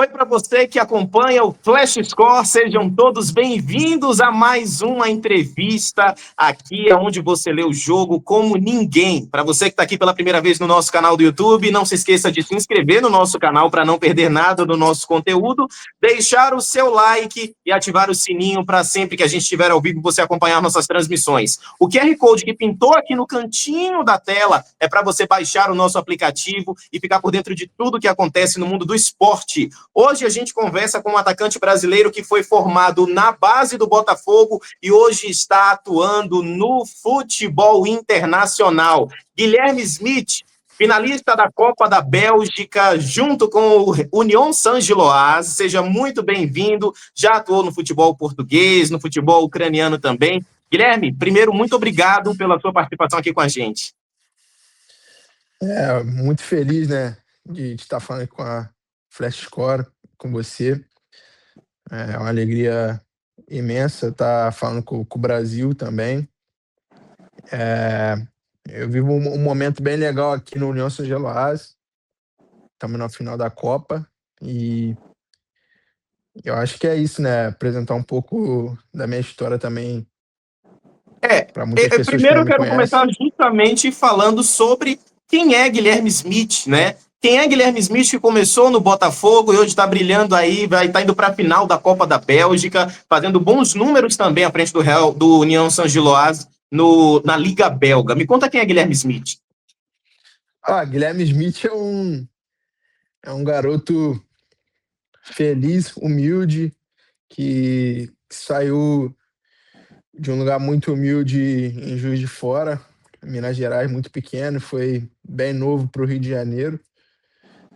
Oi para você que acompanha o Flash Score, sejam todos bem-vindos a mais uma entrevista aqui onde você lê o jogo como ninguém. Para você que está aqui pela primeira vez no nosso canal do YouTube, não se esqueça de se inscrever no nosso canal para não perder nada do nosso conteúdo, deixar o seu like e ativar o sininho para sempre que a gente estiver ao vivo você acompanhar nossas transmissões. O QR Code que pintou aqui no cantinho da tela é para você baixar o nosso aplicativo e ficar por dentro de tudo que acontece no mundo do esporte. Hoje a gente conversa com um atacante brasileiro que foi formado na base do Botafogo e hoje está atuando no futebol internacional. Guilherme Smith, finalista da Copa da Bélgica, junto com o Union Saint-Gilloise. Seja muito bem-vindo. Já atuou no futebol português, no futebol ucraniano também. Guilherme, primeiro, muito obrigado pela sua participação aqui com a gente. Muito feliz, né, de estar falando com a Flash Score, com você. É uma alegria imensa estar falando com o Brasil também. Eu vivo um momento bem legal aqui no União Saint-Gilloise. Estamos na final da Copa e eu acho que é isso, né? Apresentar um pouco da minha história também para muitas pessoas primeiro que eu não me quero conhecem. começar justamente falando sobre quem é Guilherme Smith, né? Quem é Guilherme Smith que começou no Botafogo e hoje está brilhando aí, vai estar indo para a final da Copa da Bélgica, fazendo bons números também à frente do União Saint-Gilloise na Liga Belga. Me conta quem é Guilherme Smith. Guilherme Smith é um garoto feliz, humilde, que saiu de um lugar muito humilde em Juiz de Fora, Minas Gerais, muito pequeno, foi bem novo para o Rio de Janeiro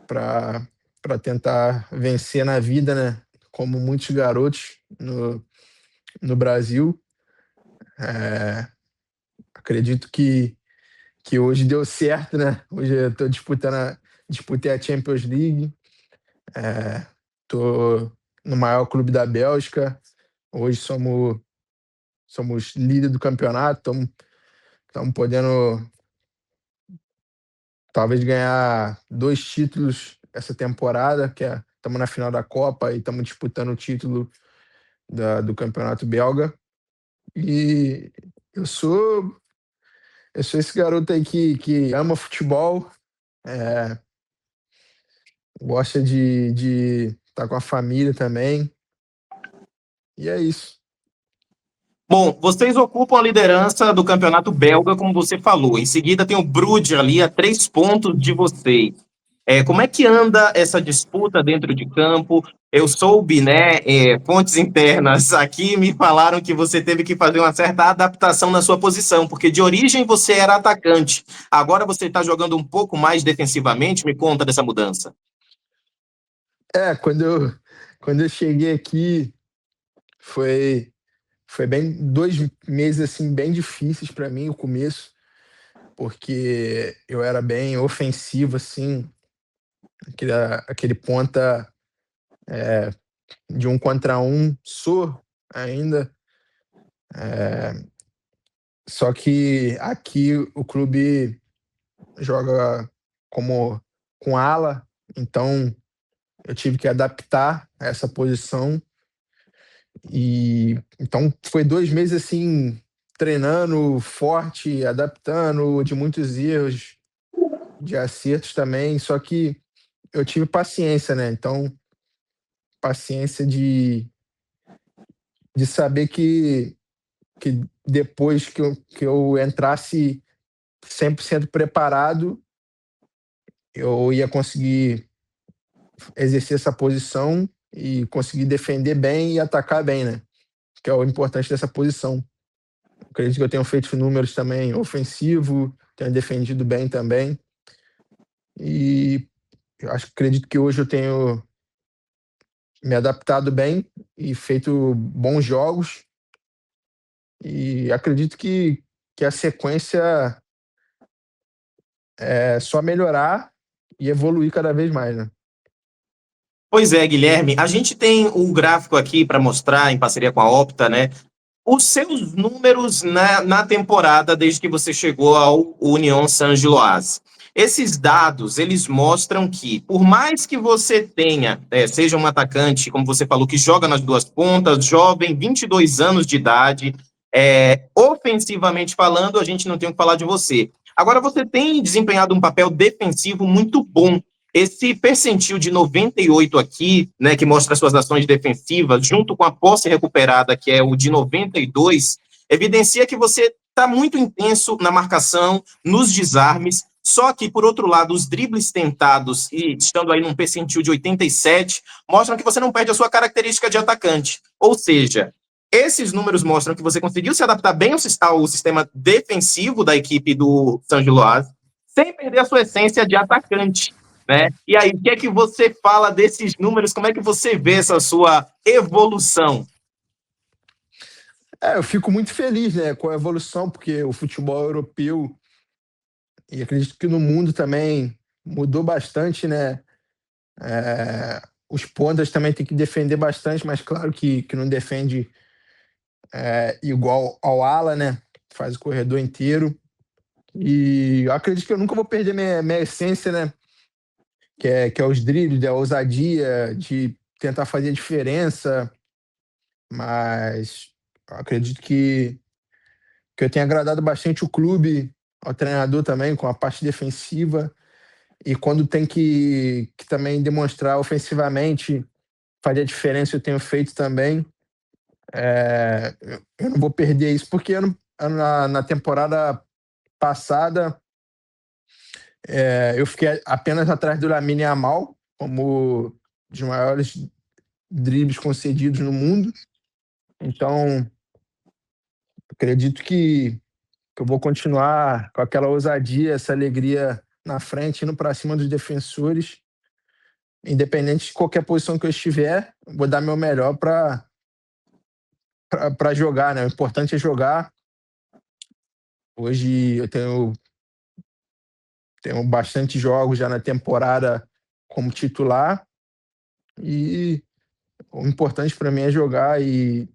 para tentar vencer na vida, né? Como muitos garotos no Brasil. Acredito que hoje deu certo, né? Hoje eu estou disputei a Champions League, estou no maior clube da Bélgica. Hoje somos líder do campeonato, estamos podendo talvez ganhar 2 títulos essa temporada, estamos na final da Copa e estamos disputando o título do campeonato belga. E eu sou esse garoto aí que ama futebol, gosta de estar com a família também. E é isso. Bom, vocês ocupam a liderança do campeonato belga, como você falou. Em seguida tem o Bruges ali a 3 pontos de vocês. Como é que anda essa disputa dentro de campo? Eu soube, né, fontes internas aqui me falaram que você teve que fazer uma certa adaptação na sua posição, porque de origem você era atacante. Agora você está jogando um pouco mais defensivamente. Me conta dessa mudança. Quando eu cheguei aqui, foi bem 2 meses assim bem difíceis para mim o começo, porque eu era bem ofensivo assim, aquele ponta de 1 contra 1, sou ainda. Só que aqui o clube joga com ala, então eu tive que adaptar a essa posição. E então foi 2 meses assim, treinando forte, adaptando, de muitos erros, de acertos também. Só que eu tive paciência, né? Então, paciência de saber que depois que eu entrasse 100% preparado, eu ia conseguir exercer essa posição e conseguir defender bem e atacar bem, né? Que é o importante dessa posição. Acredito que eu tenho feito números também ofensivo, tenho defendido bem também. E acredito que hoje eu tenho me adaptado bem e feito bons jogos. E acredito que a sequência é só melhorar e evoluir cada vez mais, né? Pois é, Guilherme, a gente tem um gráfico aqui para mostrar, em parceria com a Opta, né? Os seus números na temporada desde que você chegou ao Union Saint-Gilloise. Esses dados, eles mostram que, por mais que você tenha, seja um atacante, como você falou, que joga nas duas pontas, jovem, 22 anos de idade, ofensivamente falando, a gente não tem o que falar de você. Agora, você tem desempenhado um papel defensivo muito bom. Esse percentil de 98 aqui, né, que mostra as suas ações defensivas, junto com a posse recuperada, que é o de 92, evidencia que você está muito intenso na marcação, nos desarmes. Só que, por outro lado, os dribles tentados, e estando aí num percentil de 87, mostram que você não perde a sua característica de atacante. Ou seja, esses números mostram que você conseguiu se adaptar bem ao sistema defensivo da equipe do San Giloase, sem perder a sua essência de atacante, né? E aí, o que é que você fala desses números? Como é que você vê essa sua evolução? Eu fico muito feliz, né, com a evolução, porque o futebol europeu, e acredito que no mundo também, mudou bastante, né? Os pontas também têm que defender bastante, mas claro que não defende igual ao ala, né? Faz o corredor inteiro. E eu acredito que eu nunca vou perder minha essência, né? Que é os dribles, a ousadia de tentar fazer a diferença, mas eu acredito que eu tenho agradado bastante o clube, ao treinador também, com a parte defensiva, e quando tem que também demonstrar ofensivamente, fazer a diferença, eu tenho feito também. Eu não vou perder isso, porque na temporada passada eu fiquei apenas atrás do Lamine Yamal, como dos maiores dribles concedidos no mundo. Então, acredito que eu vou continuar com aquela ousadia, essa alegria na frente, indo para cima dos defensores. Independente de qualquer posição que eu estiver, vou dar meu melhor para jogar, né? O importante é jogar. Hoje eu tenho bastante jogos já na temporada como titular e o importante para mim é jogar e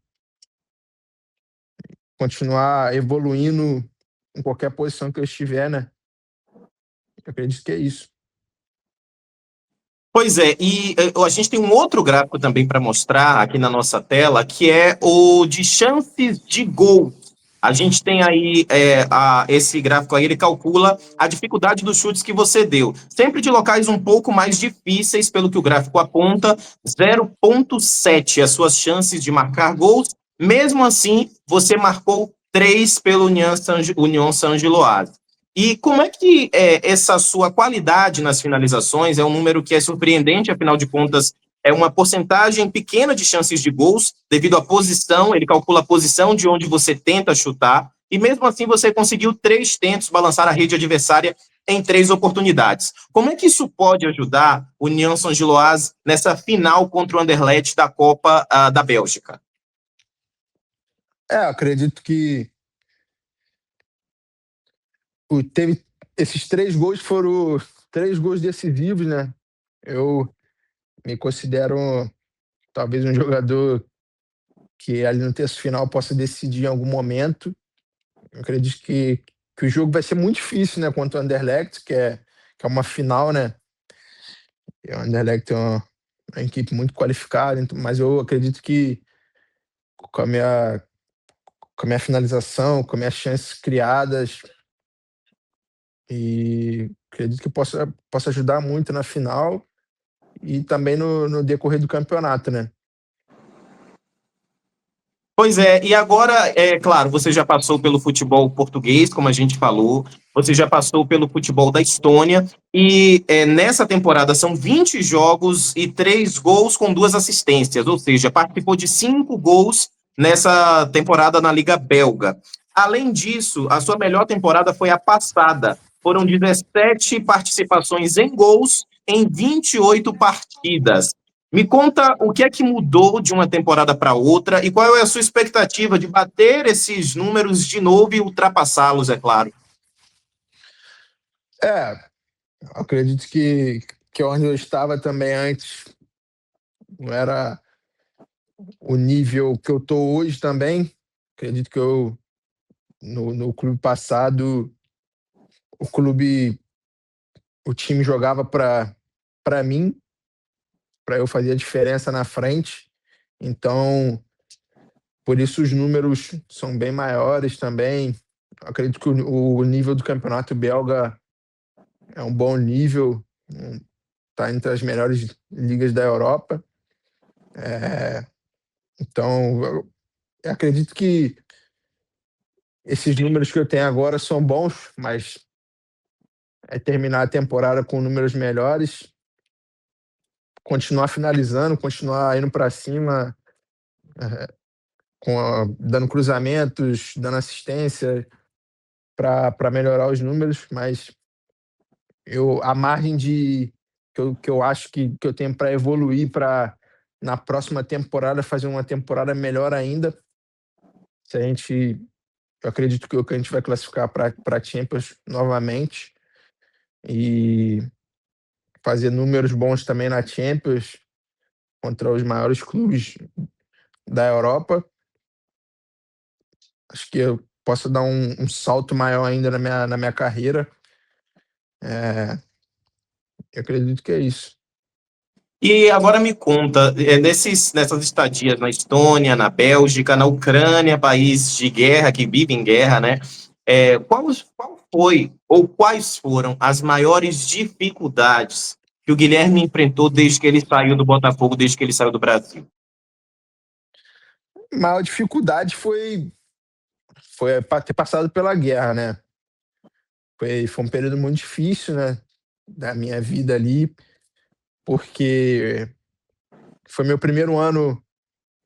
continuar evoluindo em qualquer posição que eu estiver, né? Eu acredito que é isso. Pois é, e a gente tem um outro gráfico também para mostrar aqui na nossa tela, que é o de chances de gol. A gente tem aí esse gráfico aí, ele calcula a dificuldade dos chutes que você deu. Sempre de locais um pouco mais difíceis, pelo que o gráfico aponta, 0,7 as suas chances de marcar gols. Mesmo assim, você marcou 3 pelo União San Giloase. E como é que essa sua qualidade nas finalizações é um número que é surpreendente, afinal de contas, é uma porcentagem pequena de chances de gols, devido à posição, ele calcula a posição de onde você tenta chutar, e mesmo assim você conseguiu 3 tentos balançar a rede adversária em 3 oportunidades. Como é que isso pode ajudar o União Saint-Gilloise nessa final contra o Anderlecht da Copa da Bélgica? Acredito que teve esses 3 gols foram 3 gols decisivos, né? Eu me considero talvez um jogador que ali no terço final possa decidir em algum momento. Eu acredito que o jogo vai ser muito difícil, né? Contra o Anderlecht, que é uma final, né? E o Anderlecht é uma equipe muito qualificada, mas eu acredito que com a minha, com a minha finalização, com as minhas chances criadas, e acredito que possa ajudar muito na final e também no decorrer do campeonato, né? Pois é, e agora, claro, você já passou pelo futebol português, como a gente falou, você já passou pelo futebol da Estônia, e nessa temporada são 20 jogos e 3 gols com 2 assistências, ou seja, participou de 5 gols nessa temporada na Liga Belga. Além disso, a sua melhor temporada foi a passada, foram 17 participações em gols em 28 partidas. Me conta o que é que mudou de uma temporada para outra e qual é a sua expectativa de bater esses números de novo e ultrapassá-los, é claro. Acredito que onde eu estava também antes não era o nível que eu estou hoje também. Acredito que no clube passado, o clube o time jogava para mim, para eu fazer a diferença na frente. Então, por isso os números são bem maiores também. Acredito que o nível do campeonato belga é um bom nível, está entre as melhores ligas da Europa. Então, eu acredito que esses números que eu tenho agora são bons, mas é terminar a temporada com números melhores, continuar finalizando, continuar indo para cima, dando cruzamentos, dando assistência para melhorar os números, mas a margem que eu acho que eu tenho para evoluir para na próxima temporada fazer uma temporada melhor ainda. Se a gente, eu acredito que a gente vai classificar para Champions novamente e fazer números bons também na Champions contra os maiores clubes da Europa. Acho que eu posso dar um salto maior ainda na minha carreira. Eu acredito que é isso. E agora me conta, nessas estadias na Estônia, na Bélgica, na Ucrânia, país de guerra, que vive em guerra, né? Qual foi ou quais foram as maiores dificuldades que o Guilherme enfrentou desde que ele saiu do Botafogo, desde que ele saiu do Brasil? A maior dificuldade foi ter passado pela guerra, né? Foi um período muito difícil, né, da minha vida ali, porque foi meu primeiro ano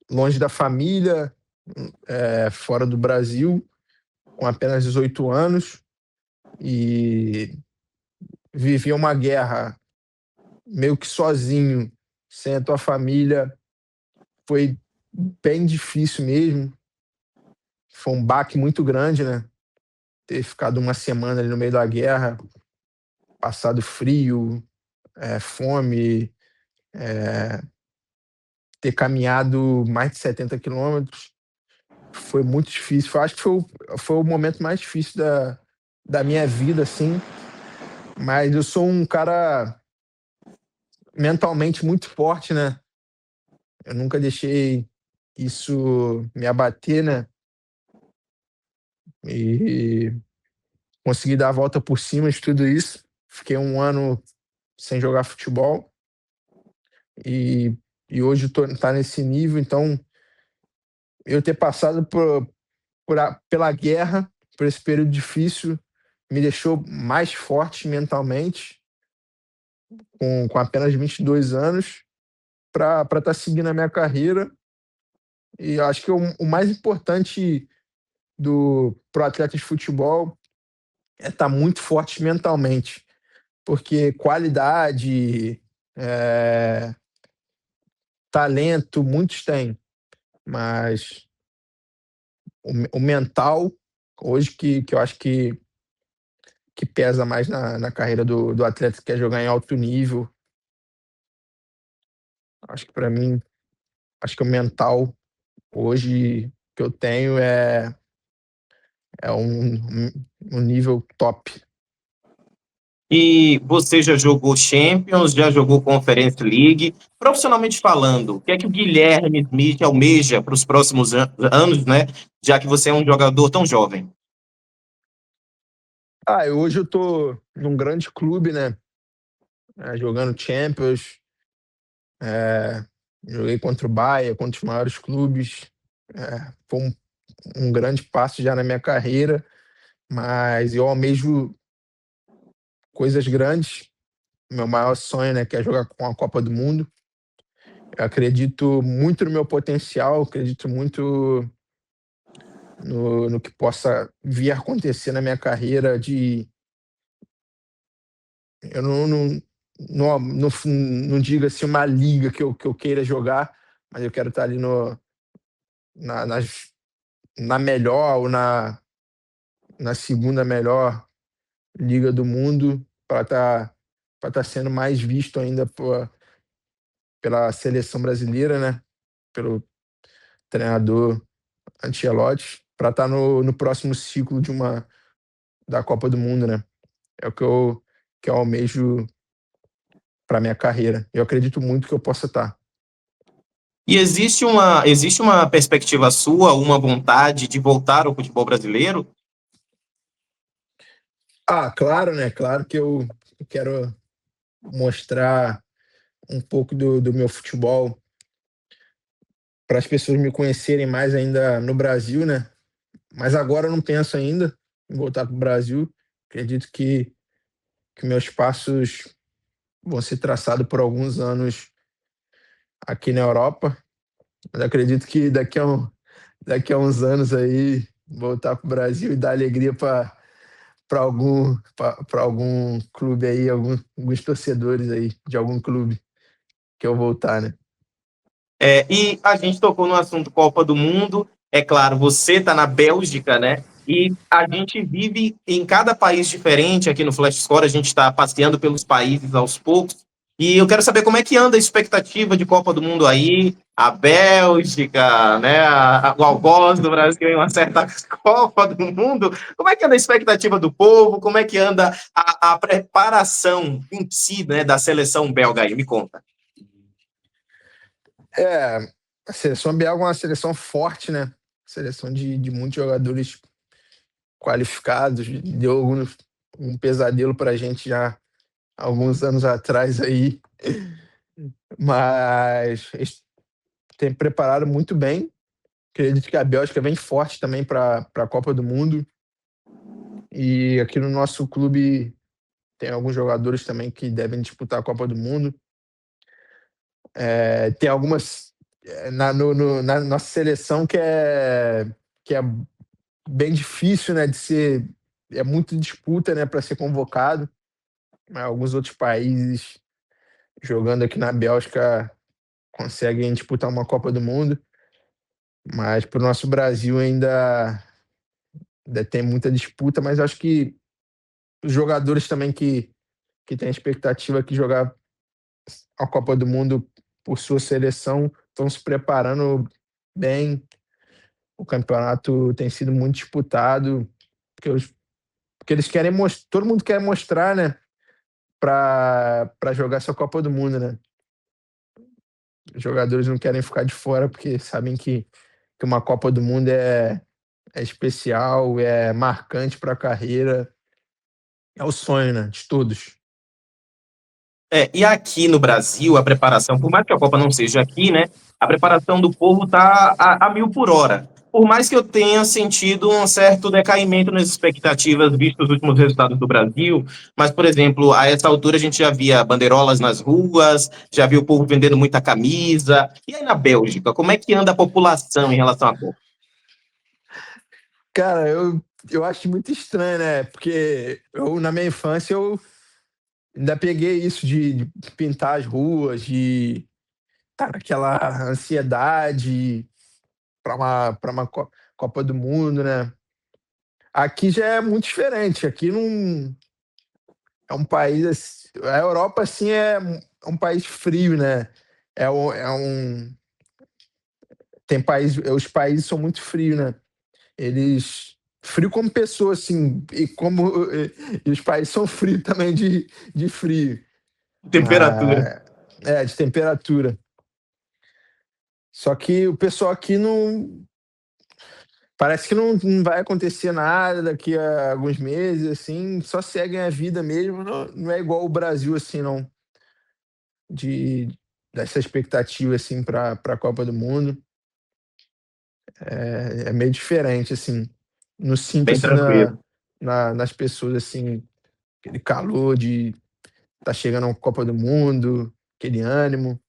longe da família, fora do Brasil, com apenas 18 anos, e viver uma guerra meio que sozinho, sem a tua família, foi bem difícil mesmo. Foi um baque muito grande, né? Ter ficado uma semana ali no meio da guerra, passado frio, fome, ter caminhado mais de 70 quilômetros. Foi muito difícil. Eu acho que foi o momento mais difícil da minha vida, assim. Mas eu sou um cara mentalmente muito forte, né? Eu nunca deixei isso me abater, né? E consegui dar a volta por cima de tudo isso. Fiquei um ano sem jogar futebol e, e hoje tá nesse nível. Então, eu ter passado pela guerra, por esse período difícil, me deixou mais forte mentalmente, com apenas 22 anos, para estar seguindo a minha carreira. E acho que o mais importante pro atleta de futebol é estar muito forte mentalmente, porque qualidade, é, talento, muitos têm, mas o mental, hoje que eu acho que pesa mais na carreira do atleta que quer jogar em alto nível. Acho que para mim, acho que o mental hoje que eu tenho é um nível top. E você já jogou Champions, já jogou Conference League. Profissionalmente falando, o que é que o Guilherme Smith almeja para os próximos anos, né? Já que você é um jogador tão jovem. Hoje eu tô num grande clube, né? Jogando Champions, é, joguei contra o Bayern, contra os maiores clubes. Foi um grande passo já na minha carreira, mas eu almejo coisas grandes. Meu maior sonho, né, que é jogar com a Copa do Mundo. Eu acredito muito no meu potencial, acredito muito no que possa vir a acontecer na minha carreira eu não digo assim uma liga que eu queira jogar, mas eu quero estar ali na, nas- na melhor ou na segunda melhor liga do mundo para estar sendo mais visto ainda pela seleção brasileira, né? Pelo treinador Ancelotti, para estar no próximo ciclo da Copa do Mundo, né? É o que eu eu almejo para minha carreira. Eu acredito muito que eu possa estar. E existe uma perspectiva sua, uma vontade de voltar ao futebol brasileiro? Claro, né? Claro que eu quero mostrar um pouco do meu futebol para as pessoas me conhecerem mais ainda no Brasil, né? Mas agora eu não penso ainda em voltar para o Brasil. Acredito que meus passos vão ser traçados por alguns anos aqui na Europa. Mas acredito que daqui a uns anos aí voltar para o Brasil e dar alegria para algum clube aí, alguns torcedores aí de algum clube que eu voltar, né? E a gente tocou no assunto Copa do Mundo. É claro, você está na Bélgica, né? E a gente vive em cada país diferente. Aqui no Flash Score, a gente está passeando pelos países aos poucos. E eu quero saber como é que anda a expectativa de Copa do Mundo aí. A Bélgica, né? O algoz do Brasil em uma certa Copa do Mundo. Como é que anda a expectativa do povo? Como é que anda a preparação em si, né, da seleção belga aí? Me conta. É, a seleção belga é uma seleção forte, né? Seleção de muitos jogadores qualificados. Deu um pesadelo pra gente já há alguns anos atrás aí. Mas eles têm preparado muito bem. Acredito que a Bélgica vem forte também para a Copa do Mundo. E aqui no nosso clube tem alguns jogadores também que devem disputar a Copa do Mundo. Tem algumas na nossa seleção que é bem difícil, né, de ser. É muito disputa, né, para ser convocado. Alguns outros países jogando aqui na Bélgica conseguem disputar uma Copa do Mundo, mas para o nosso Brasil ainda tem muita disputa, mas acho que os jogadores também que têm a expectativa de jogar a Copa do Mundo por sua seleção estão se preparando bem. O campeonato tem sido muito disputado, porque eles querem mostrar, todo mundo quer mostrar, né, para jogar essa Copa do Mundo, né? Os jogadores não querem ficar de fora porque sabem que uma Copa do Mundo é especial, é marcante para a carreira, é o sonho, né, de todos. E aqui no Brasil, a preparação, por mais que a Copa não seja aqui, né? A preparação do povo está a mil por hora. Por mais que eu tenha sentido um certo decaimento nas expectativas, visto os últimos resultados do Brasil, mas, por exemplo, a essa altura a gente já via bandeirolas nas ruas, já viu o povo vendendo muita camisa. E aí na Bélgica, como é que anda a população em relação à Copa? Cara, eu acho muito estranho, né? Porque na minha infância, eu ainda peguei isso de pintar as ruas, de estar naquela ansiedade para uma Copa do Mundo, né? Aqui já é muito diferente. Aqui não é um país. A Europa, assim, é um país frio, né? É um. Tem país. Os países são muito frios, né? Eles. Frio como pessoa, assim, e os países são frios também de frio. Temperatura. Mas, de temperatura. Só que o pessoal aqui não. Parece que não vai acontecer nada daqui a alguns meses, assim, só seguem a vida mesmo. Não é igual o Brasil, assim, não. De, dessa expectativa, assim, para a Copa do Mundo. É meio diferente, assim. Não sinto, Bem assim, tranquilo. nas pessoas, assim, aquele calor de tá chegando a Copa do Mundo, aquele ânimo.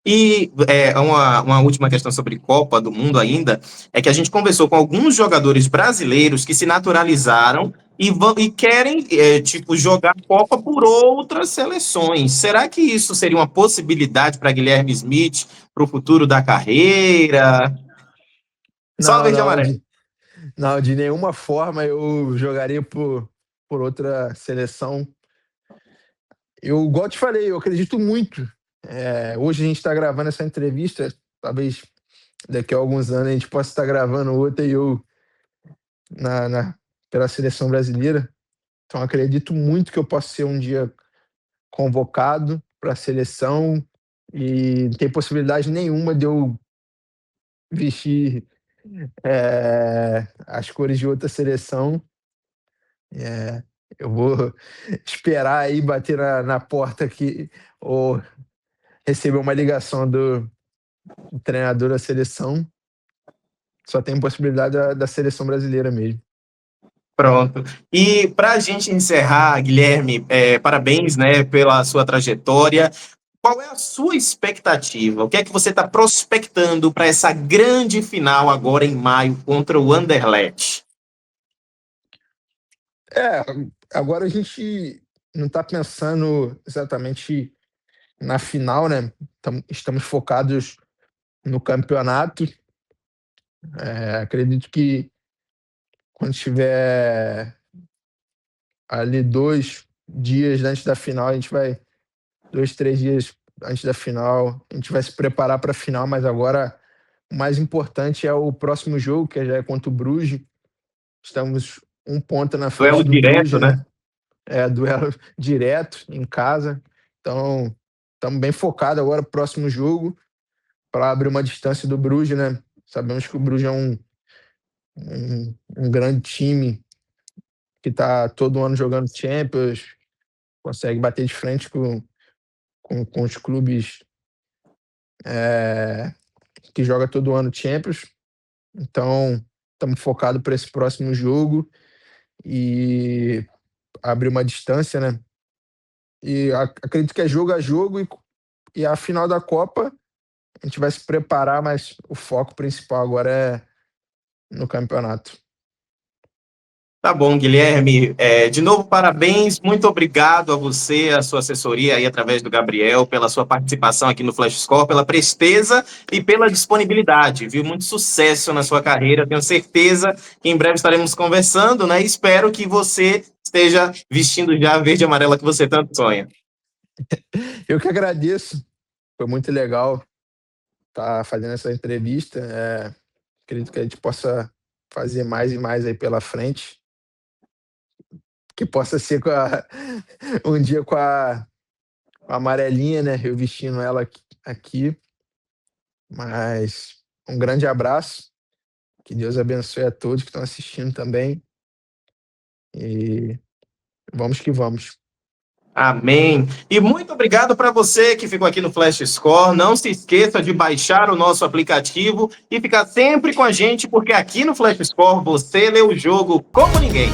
E uma última questão sobre Copa do Mundo ainda, é que a gente conversou com alguns jogadores brasileiros que se naturalizaram e querem, tipo, jogar Copa por outras seleções. Será que isso seria uma possibilidade para Guilherme Smith para o futuro da carreira? Só Não, verde e não, amarelo. de nenhuma forma eu jogaria por outra seleção. Eu, igual eu te falei, eu acredito muito. Hoje a gente está gravando essa entrevista, talvez daqui a alguns anos a gente possa estar gravando outra e eu pela seleção brasileira. Então acredito muito que eu possa ser um dia convocado para a seleção e não tem possibilidade nenhuma de eu vestir, as cores de outra seleção. Eu vou esperar aí bater na porta aqui ou receber uma ligação do treinador da seleção. Só tem possibilidade da seleção brasileira mesmo. Pronto. E para a gente encerrar, Guilherme, parabéns, né, pela sua trajetória. Qual é a sua expectativa? O que é que você está prospectando para essa grande final agora em maio contra o Anderlecht? É, agora a gente não está pensando exatamente na final, né? Estamos focados no campeonato. Acredito que quando tiver ali 2 dias antes da final, a gente vai 2, 3 dias antes da final, a gente vai se preparar para a final, mas agora o mais importante é o próximo jogo, que já é contra o Bruges. Estamos um ponto na Duelo frente do direto, Bruges, né? né? Duelo direto em casa. Então, estamos bem focados agora pro próximo jogo para abrir uma distância do Bruges, né? Sabemos que o Bruges é um grande time que está todo ano jogando Champions, consegue bater de frente com os clubes é, que joga todo ano Champions. Então, estamos focados para esse próximo jogo e abrir uma distância, né? E acredito que é jogo a jogo e a final da Copa a gente vai se preparar, mas o foco principal agora é no campeonato. Tá bom, Guilherme. De novo, parabéns. Muito obrigado a você, a sua assessoria aí através do Gabriel, pela sua participação aqui no Flash Score, pela presteza e pela disponibilidade, viu? Muito sucesso na sua carreira. Tenho certeza que em breve estaremos conversando, né? Espero que você esteja vestindo já a verde e amarela que você tanto sonha. Eu que agradeço, foi muito legal estar fazendo essa entrevista. Acredito que a gente possa fazer mais e mais aí pela frente. Que possa ser um dia com a amarelinha, né? Eu vestindo ela aqui. Mas um grande abraço. Que Deus abençoe a todos que estão assistindo também. E vamos que vamos. Amém. E muito obrigado para você que ficou aqui no Flash Score. Não se esqueça de baixar o nosso aplicativo e ficar sempre com a gente, porque aqui no Flash Score você lê o jogo como ninguém.